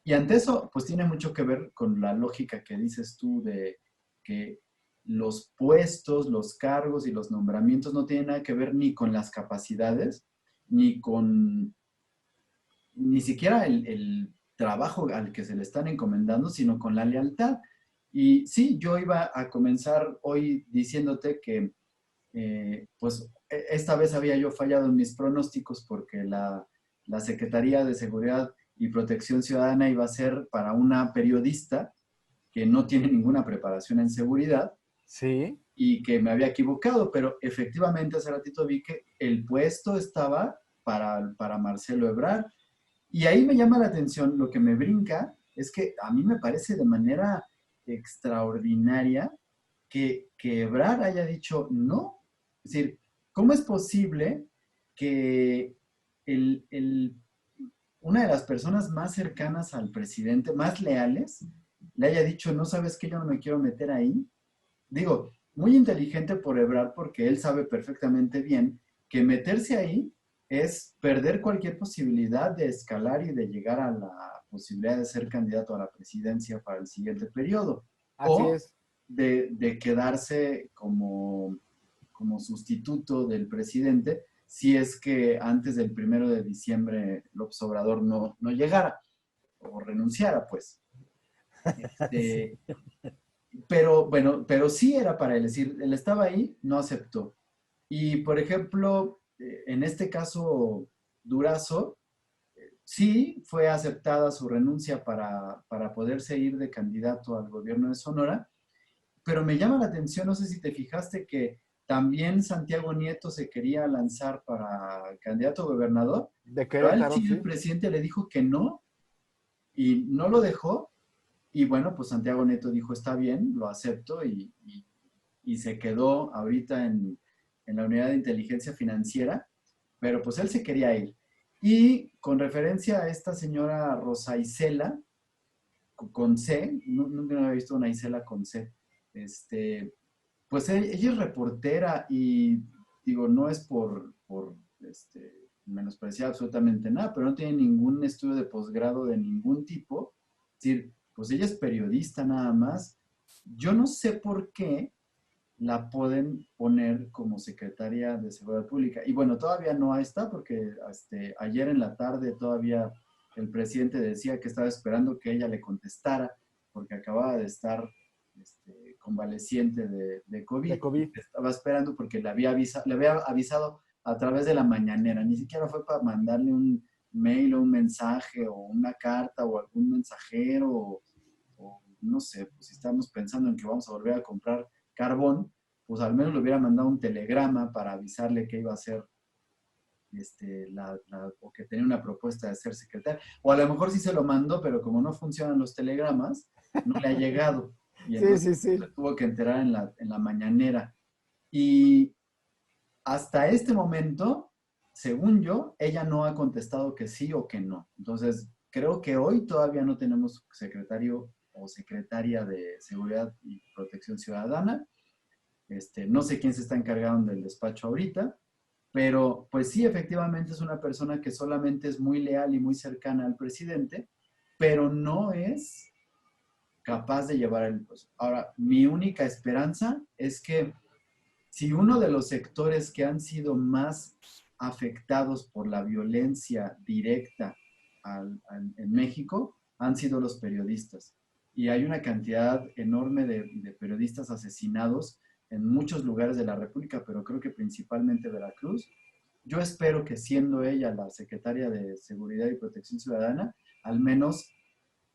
Y ante eso, pues tiene mucho que ver con la lógica que dices tú de que los puestos, los cargos y los nombramientos no tienen nada que ver ni con las capacidades, ni con, ni siquiera el trabajo al que se le están encomendando, sino con la lealtad. Y sí, yo iba a comenzar hoy diciéndote que pues esta vez había yo fallado en mis pronósticos porque la Secretaría de Seguridad y Protección Ciudadana iba a ser para una periodista que no tiene ninguna preparación en seguridad sí. y que me había equivocado, pero efectivamente hace ratito vi que el puesto estaba para Marcelo Ebrard. Y ahí me llama la atención, lo que me brinca es que a mí me parece de manera extraordinaria que Ebrard haya dicho no. Es decir, ¿cómo es posible que una de las personas más cercanas al presidente, más leales, le haya dicho, no sabes que yo no me quiero meter ahí? Digo, muy inteligente por Ebrard porque él sabe perfectamente bien que meterse ahí es perder cualquier posibilidad de escalar y de llegar a la posibilidad de ser candidato a la presidencia para el siguiente periodo. Así O es. de quedarse como sustituto del presidente si es que antes del 1 de diciembre López Obrador no llegara o renunciara, pues. Sí. Este, pero bueno, pero sí era para él, es decir, él estaba ahí, no aceptó. Y por ejemplo, en este caso, Durazo, sí fue aceptada su renuncia para poder seguir de candidato al gobierno de Sonora, pero me llama la atención, no sé si te fijaste que también Santiago Nieto se quería lanzar para candidato a gobernador, De pero a él Querétaro, sí el sí. presidente le dijo que no y no lo dejó. Y bueno, pues Santiago Nieto dijo, está bien, lo acepto y se quedó ahorita en la unidad de inteligencia financiera, pero pues él se quería ir. Y con referencia a esta señora Rosa Isela, con C, nunca había visto una Isela con C, pues ella es reportera y digo, no es por menospreciar absolutamente nada, pero no tiene ningún estudio de posgrado de ningún tipo. Es decir, pues ella es periodista nada más. Yo no sé por qué la pueden poner como secretaria de Seguridad Pública. Y bueno, todavía no está porque ayer en la tarde todavía el presidente decía que estaba esperando que ella le contestara porque acababa de estar convaleciente de De COVID y COVID. estaba esperando porque le había avisado a través de la mañanera. Ni siquiera fue para mandarle un mail o un mensaje o una carta o algún mensajero o no sé, pues si estamos pensando en que vamos a volver a comprar carbón, pues al menos le hubiera mandado un telegrama para avisarle que iba a ser o que tenía una propuesta de ser secretaria. O a lo mejor sí se lo mandó, pero como no funcionan los telegramas, no le ha llegado. Y Sí, entonces sí, se sí. tuvo que enterar en la mañanera. Y hasta este momento, según yo, ella no ha contestado que sí o que no. Entonces, creo que hoy todavía no tenemos secretario o secretaria de Seguridad y Protección Ciudadana. No sé quién se está encargando del despacho ahorita, pero pues sí, efectivamente es una persona que solamente es muy leal y muy cercana al presidente, pero no es capaz de llevar el puesto. Ahora, mi única esperanza es que si uno de los sectores que han sido más afectados por la violencia directa en México han sido los periodistas. Y hay una cantidad enorme de periodistas asesinados en muchos lugares de la República, pero creo que principalmente Veracruz. Yo espero que siendo ella la secretaria de Seguridad y Protección Ciudadana, al menos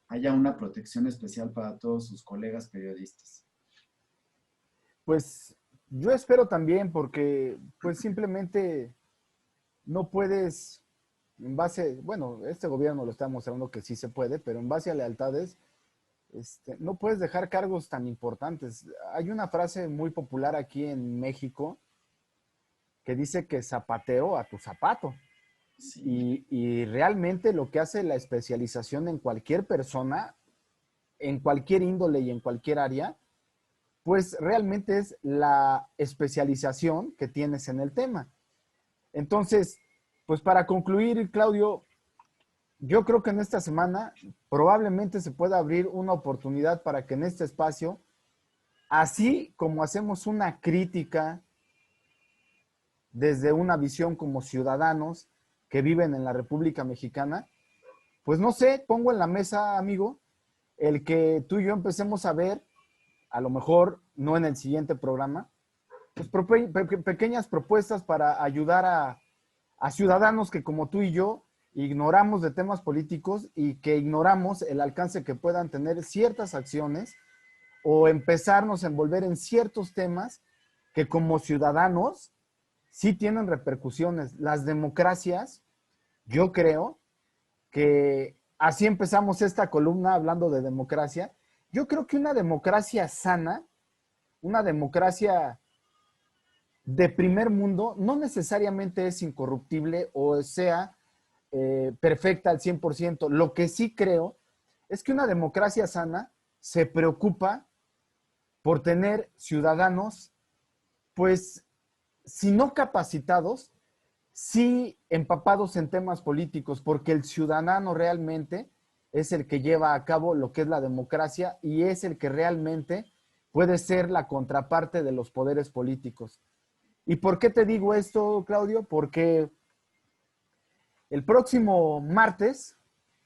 haya una protección especial para todos sus colegas periodistas. Pues yo espero también porque pues simplemente no puedes, en base, bueno, este gobierno lo está mostrando que sí se puede, pero en base a lealtades, no puedes dejar cargos tan importantes. Hay una frase muy popular aquí en México que dice que zapateo a tu zapato. Sí, Y realmente lo que hace la especialización en cualquier persona, en cualquier índole y en cualquier área, pues realmente es la especialización que tienes en el tema. Entonces, pues para concluir, Claudio, yo creo que en esta semana probablemente se pueda abrir una oportunidad para que en este espacio, así como hacemos una crítica desde una visión como ciudadanos que viven en la República Mexicana, pues no sé, pongo en la mesa, amigo, el que tú y yo empecemos a ver, a lo mejor no en el siguiente programa, pues pequeñas propuestas para ayudar a ciudadanos que como tú y yo ignoramos de temas políticos y que ignoramos el alcance que puedan tener ciertas acciones o empezarnos a envolver en ciertos temas que como ciudadanos sí tienen repercusiones. Las democracias, yo creo que así empezamos esta columna hablando de democracia. Yo creo que una democracia sana, una democracia de primer mundo, no necesariamente es incorruptible o sea perfecta al 100%. Lo que sí creo es que una democracia sana se preocupa por tener ciudadanos, pues, si no capacitados, sí empapados en temas políticos, porque el ciudadano realmente es el que lleva a cabo lo que es la democracia y es el que realmente puede ser la contraparte de los poderes políticos. ¿Y por qué te digo esto, Claudio? Porque el próximo martes,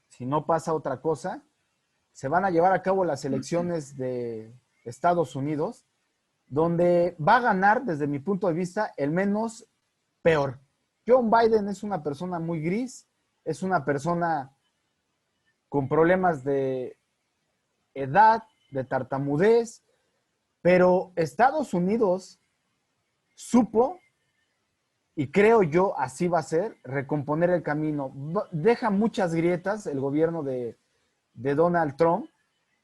si no pasa otra cosa, se van a llevar a cabo las elecciones de Estados Unidos, donde va a ganar, desde mi punto de vista, el menos peor. John Biden es una persona muy gris, es una persona con problemas de edad, de tartamudez, pero Estados Unidos supo, y creo yo así va a ser, recomponer el camino. Deja muchas grietas el gobierno de Donald Trump,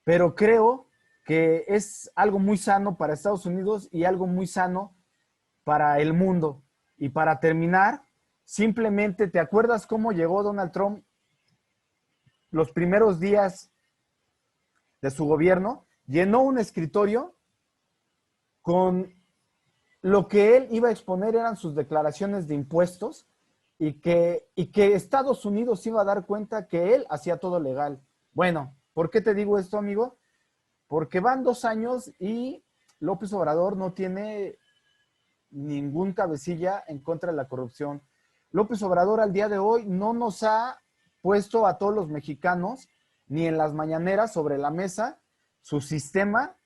pero creo que es algo muy sano para Estados Unidos y algo muy sano para el mundo. Y para terminar, simplemente, ¿te acuerdas cómo llegó Donald Trump los primeros días de su gobierno? Llenó un escritorio con lo que él iba a exponer eran sus declaraciones de impuestos y que Estados Unidos iba a dar cuenta que él hacía todo legal. Bueno, ¿por qué te digo esto, amigo? Porque van 2 años y López Obrador no tiene ningún cabecilla en contra de la corrupción. López Obrador al día de hoy no nos ha puesto a todos los mexicanos ni en las mañaneras sobre la mesa su sistema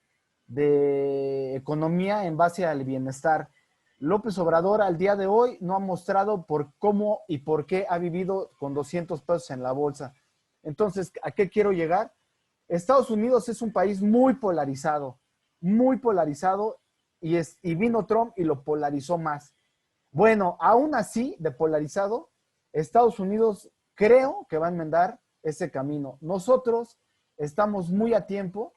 de economía en base al bienestar. López Obrador al día de hoy no ha mostrado por cómo y por qué ha vivido con 200 pesos en la bolsa. Entonces, ¿a qué quiero llegar? Estados Unidos es un país muy polarizado y vino Trump y lo polarizó más. Bueno, aún así, de polarizado, Estados Unidos creo que va a enmendar ese camino. Nosotros estamos muy a tiempo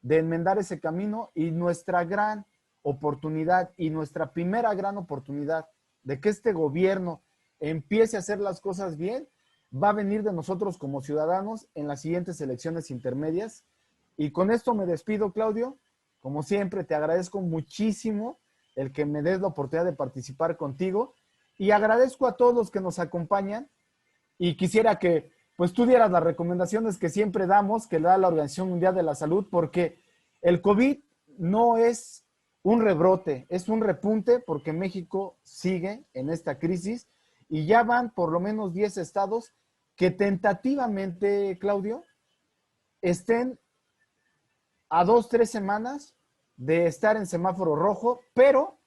de enmendar ese camino y nuestra gran oportunidad y nuestra primera gran oportunidad de que este gobierno empiece a hacer las cosas bien va a venir de nosotros como ciudadanos en las siguientes elecciones intermedias. Y con esto me despido, Claudio. Como siempre, te agradezco muchísimo el que me des la oportunidad de participar contigo y agradezco a todos los que nos acompañan y quisiera que pues tú dieras las recomendaciones que siempre damos, que da la Organización Mundial de la Salud, porque el COVID no es un rebrote, es un repunte porque México sigue en esta crisis y ya van por lo menos 10 estados que tentativamente, Claudio, estén a 2, 3 semanas de estar en semáforo rojo, pero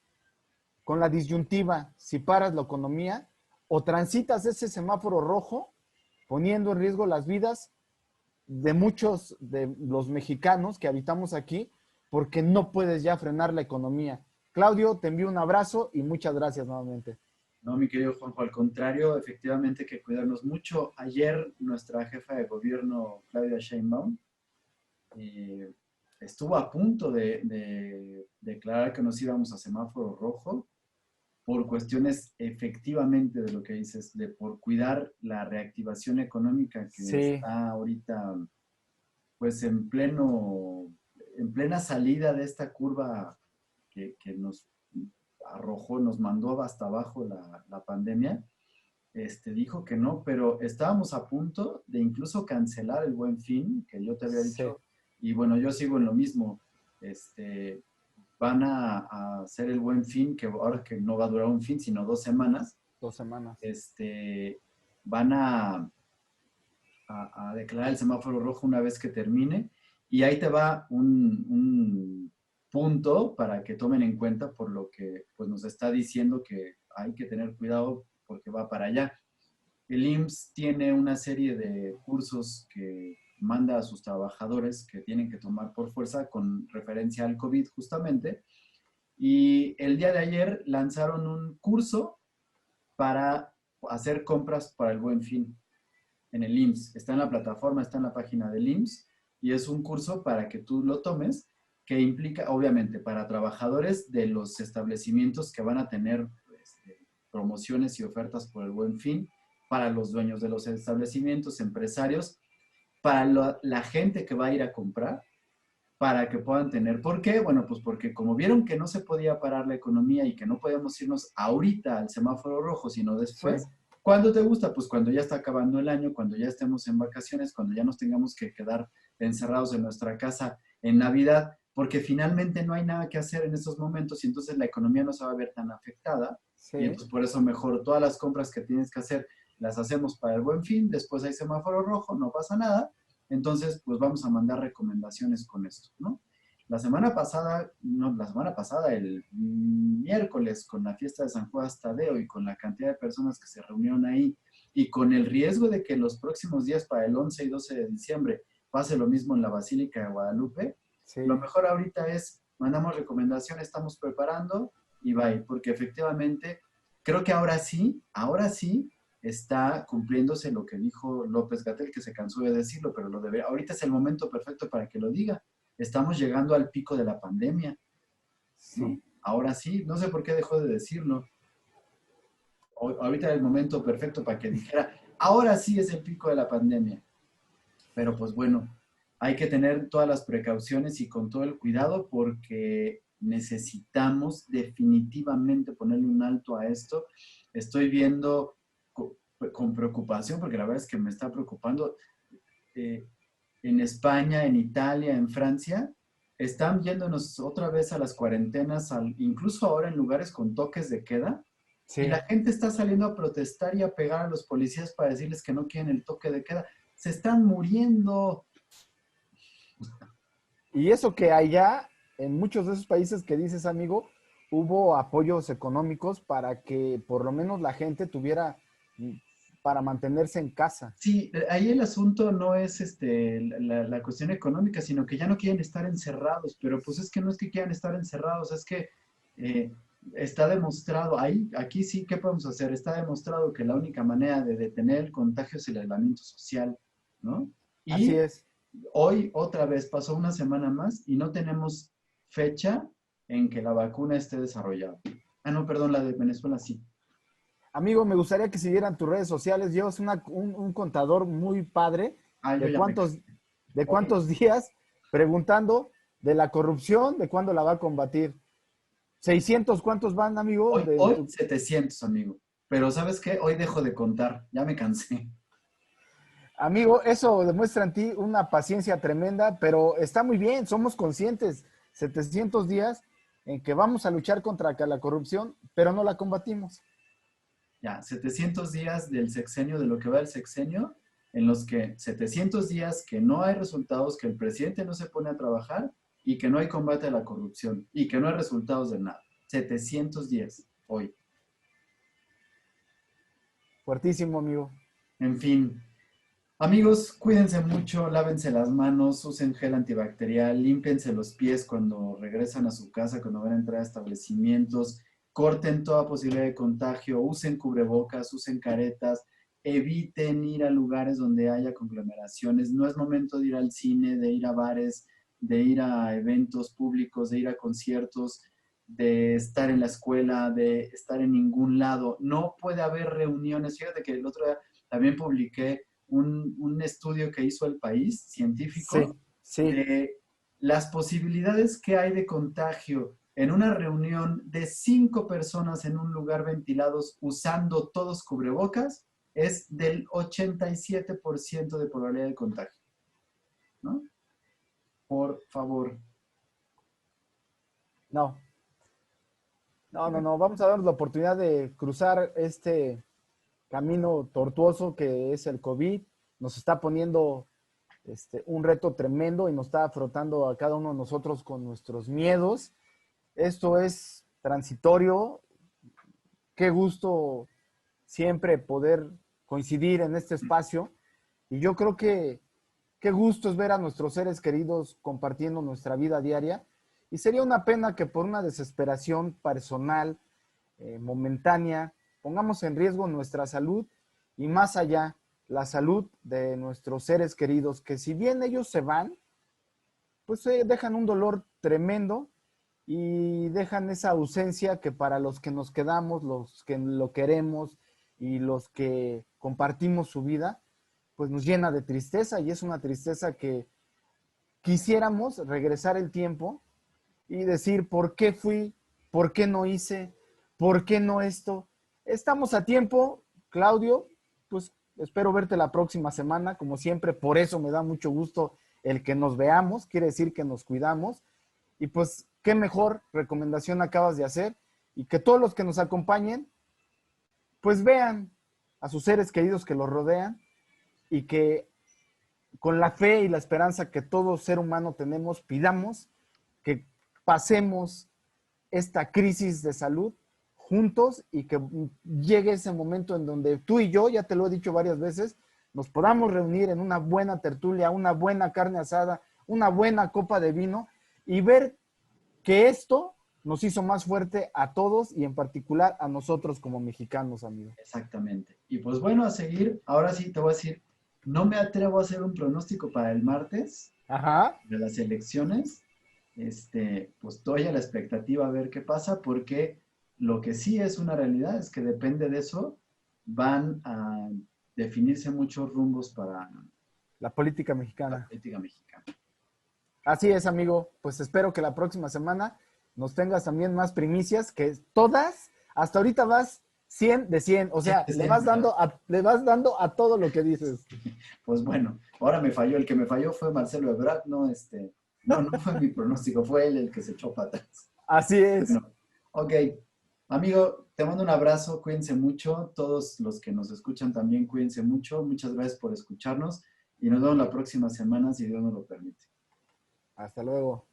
con la disyuntiva, si paras la economía o transitas ese semáforo rojo, poniendo en riesgo las vidas de muchos de los mexicanos que habitamos aquí, porque no puedes ya frenar la economía. Claudio, te envío un abrazo y muchas gracias nuevamente. No, mi querido Juanjo, al contrario, efectivamente hay que cuidarnos mucho. Ayer nuestra jefa de gobierno, Claudia Sheinbaum, eh, estuvo a punto de declarar que nos íbamos a semáforo rojo por cuestiones efectivamente de lo que dices, de por cuidar la reactivación económica que Sí, está ahorita pues en plena salida de esta curva que nos arrojó, nos mandó hasta abajo la pandemia. Dijo que no, pero estábamos a punto de incluso cancelar el Buen Fin, que yo te había sí, dicho, y bueno, yo sigo en lo mismo. Este, Van a hacer el Buen Fin, que ahora que no va a durar un fin, sino 2 semanas, 2 semanas. van a declarar el semáforo rojo una vez que termine, y ahí te va un punto para que tomen en cuenta por lo que pues, nos está diciendo que hay que tener cuidado porque va para allá. El IMSS tiene una serie de cursos que manda a sus trabajadores que tienen que tomar por fuerza con referencia al COVID justamente. Y el día de ayer lanzaron un curso para hacer compras para el Buen Fin en el IMSS. Está en la plataforma, está en la página del IMSS y es un curso para que tú lo tomes que implica, obviamente, para trabajadores de los establecimientos que van a tener promociones y ofertas por el Buen Fin, para los dueños de los establecimientos, empresarios, para la gente que va a ir a comprar, para que puedan tener. ¿Por qué? Bueno, pues porque como vieron que no se podía parar la economía y que no podíamos irnos ahorita al semáforo rojo, sino Sí, después, ¿cuándo te gusta? Pues cuando ya está acabando el año, cuando ya estemos en vacaciones, cuando ya nos tengamos que quedar encerrados en nuestra casa en Navidad, porque finalmente no hay nada que hacer en esos momentos y entonces la economía no se va a ver tan afectada. Y sí. entonces por eso mejor todas las compras que tienes que hacer las hacemos para el Buen Fin, después hay semáforo rojo, no pasa nada, entonces pues vamos a mandar recomendaciones con esto, ¿no? La semana pasada, no, la semana pasada, el miércoles, con la fiesta de San Juan Tadeo y con la cantidad de personas que se reunieron ahí y con el riesgo de que los próximos días para el 11 y 12 de diciembre pase lo mismo en la Basílica de Guadalupe, lo Sí. mejor ahorita es, mandamos recomendaciones, estamos preparando y bye, porque efectivamente creo que ahora sí está cumpliéndose lo que dijo López Gatell, que se cansó de decirlo, pero lo debe, ahorita es el momento perfecto para que lo diga. Estamos llegando al pico de la pandemia, ¿no? Sí. Ahora sí, no sé por qué dejó de decirlo. Ahorita era el momento perfecto para que dijera, ahora sí es el pico de la pandemia. Pero pues bueno, hay que tener todas las precauciones y con todo el cuidado porque necesitamos definitivamente ponerle un alto a esto. Estoy viendo con preocupación, porque la verdad es que me está preocupando, eh, en España, en Italia, en Francia, están yéndonos otra vez a las cuarentenas, incluso ahora en lugares con toques de queda, y la Sí. gente está saliendo a protestar y a pegar a los policías para decirles que no quieren el toque de queda. Se están muriendo. Y eso que allá, en muchos de esos países que dices, amigo, hubo apoyos económicos para que por lo menos la gente tuviera para mantenerse en casa. Sí, ahí el asunto no es la cuestión económica, sino que ya no quieren estar encerrados, pero pues es que no es que quieran estar encerrados, es que eh, está demostrado, aquí sí, ¿qué podemos hacer? Está demostrado que la única manera de detener el contagio es el aislamiento social, ¿no? Así Y es. hoy otra vez pasó una semana más y no tenemos fecha en que la vacuna esté desarrollada. Ah, no, perdón, la de Venezuela sí. Amigo, me gustaría que siguieran tus redes sociales. Llevas un contador muy padre Ah, yo de ya me cuántos, cansé. de Oye, cuántos días preguntando de la corrupción, de cuándo la va a combatir. 600, ¿cuántos van, amigo? hoy 700, amigo. Pero ¿sabes qué? Hoy dejo de contar. Ya me cansé. Amigo, eso demuestra en ti una paciencia tremenda, pero está muy bien, somos conscientes. 700 días en que vamos a luchar contra la corrupción, pero no la combatimos. Ya, 700 días del sexenio, de lo que va el sexenio, en los que 700 días que no hay resultados, que el presidente no se pone a trabajar y que no hay combate a la corrupción y que no hay resultados de nada. 700 días hoy. Fuertísimo, amigo. En fin, amigos, cuídense mucho, lávense las manos, usen gel antibacterial, límpiense los pies cuando regresan a su casa, cuando van a entrar a establecimientos. corten toda posibilidad de contagio, usen cubrebocas, usen caretas, eviten ir a lugares donde haya conglomeraciones. No es momento de ir al cine, de ir a bares, de ir a eventos públicos, de ir a conciertos, de estar en la escuela, de estar en ningún lado. No puede haber reuniones. Fíjate que el otro día también publiqué un estudio que hizo El País, Sí, científico, sí. de las posibilidades que hay de contagio en una reunión de 5 personas en un lugar ventilados usando todos cubrebocas, es del 87% de probabilidad de contagio, ¿no? Por favor. No, no. Vamos a darnos la oportunidad de cruzar este camino tortuoso que es el COVID. Nos está poniendo un reto tremendo y nos está frotando a cada uno de nosotros con nuestros miedos. Esto es transitorio. Qué gusto siempre poder coincidir en este espacio. Y yo creo que qué gusto es ver a nuestros seres queridos compartiendo nuestra vida diaria. Y sería una pena que por una desesperación personal, momentánea, pongamos en riesgo nuestra salud y más allá, la salud de nuestros seres queridos, que si bien ellos se van, pues dejan un dolor tremendo y dejan esa ausencia que para los que nos quedamos, los que lo queremos y los que compartimos su vida, pues nos llena de tristeza y es una tristeza que quisiéramos regresar el tiempo y decir por qué fui, por qué no hice, por qué no esto. Estamos a tiempo, Claudio, pues espero verte la próxima semana, como siempre, por eso me da mucho gusto el que nos veamos, quiere decir que nos cuidamos y pues qué mejor recomendación acabas de hacer y que todos los que nos acompañen, pues vean a sus seres queridos que los rodean y que con la fe y la esperanza que todo ser humano tenemos, pidamos que pasemos esta crisis de salud juntos y que llegue ese momento en donde tú y yo, ya te lo he dicho varias veces, nos podamos reunir en una buena tertulia, una buena carne asada, una buena copa de vino y ver que esto nos hizo más fuerte a todos y en particular a nosotros como mexicanos, amigo. Exactamente. Y pues bueno, a seguir, ahora sí te voy a decir, no me atrevo a hacer un pronóstico para el martes Ajá. de las elecciones. Pues estoy a la expectativa a ver qué pasa, porque lo que sí es una realidad es que depende de eso, van a definirse muchos rumbos para La política la mexicana. política mexicana. Así es, amigo. Pues espero que la próxima semana nos tengas también más primicias, que todas, hasta ahorita vas 100 de 100. O sea, le vas dando a todo lo que dices. Pues bueno, ahora me falló. El que me falló fue Marcelo Ebrard, no, no fue mi pronóstico, fue él el que se echó para atrás. Así es. Bueno, ok. Amigo, te mando un abrazo, cuídense mucho. Todos los que nos escuchan también cuídense mucho. Muchas gracias por escucharnos y nos vemos la próxima semana si Dios nos lo permite. Hasta luego.